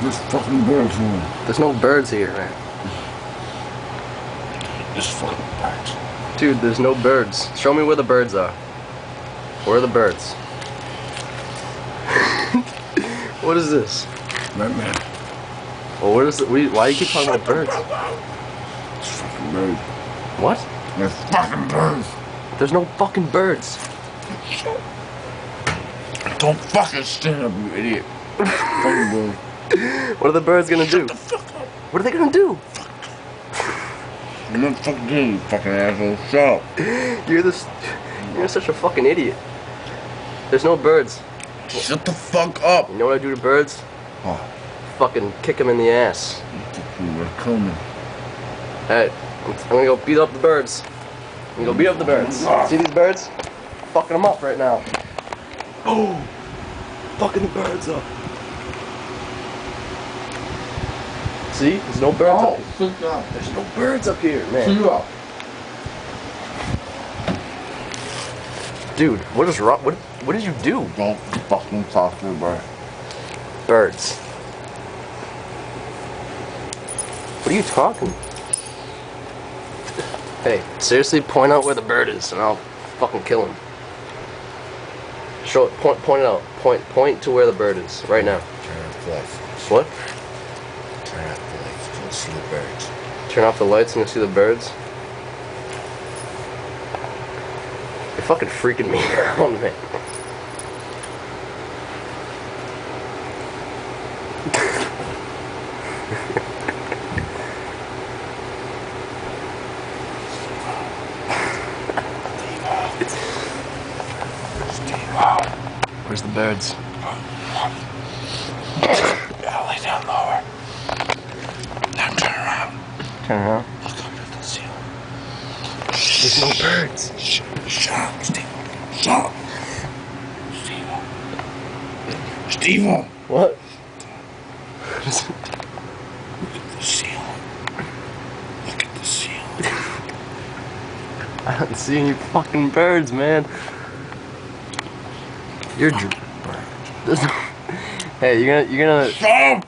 There's fucking birds here. There's no birds here, man. There's fucking birds. Dude, there's no birds. Show me where the birds are. Where are the birds? What is this? Nightmare. Well, what is it? Why do you keep talking about birds? There's fucking birds. What? There's fucking birds. There's no fucking birds. Don't fucking stand up, you idiot. Fucking birds. What are the birds gonna do? Shut the fuck up. What are they gonna do? I'm not fucking doing you, fucking asshole. Shut up. You're such a fucking idiot. There's no birds. Shut the fuck up. You know what I do to birds? Oh. Fucking kick them in the ass. We're coming. Hey, I'm gonna go beat up the birds. I'm gonna go beat up the birds. See these birds? Fucking them up right now. Oh! Fucking the birds up. See? There's no birds up here. Sit up. There's no birds up here, man. Sit up. Dude, what is wrong? What did you do? Don't fucking talk to me, bro. Birds. What are you talking? Hey, seriously, point out where the bird is, and I'll fucking kill him. Show it. Point it out. Point to where the bird is right now. Turn off the lights. What? Turn off the lights. You'll see the birds. Turn off the lights and you'll see the birds. You're fucking freaking me out, man. Where's the birds? Yeah, lay down lower. Now turn around. Turn around. Look under the ceiling. There's no birds. Shut up, Steve. Shut up. Steve. What? Look at the ceiling. Look at the ceiling. I don't see any fucking birds, man. You're there's no. Hey, you're gonna. Stop!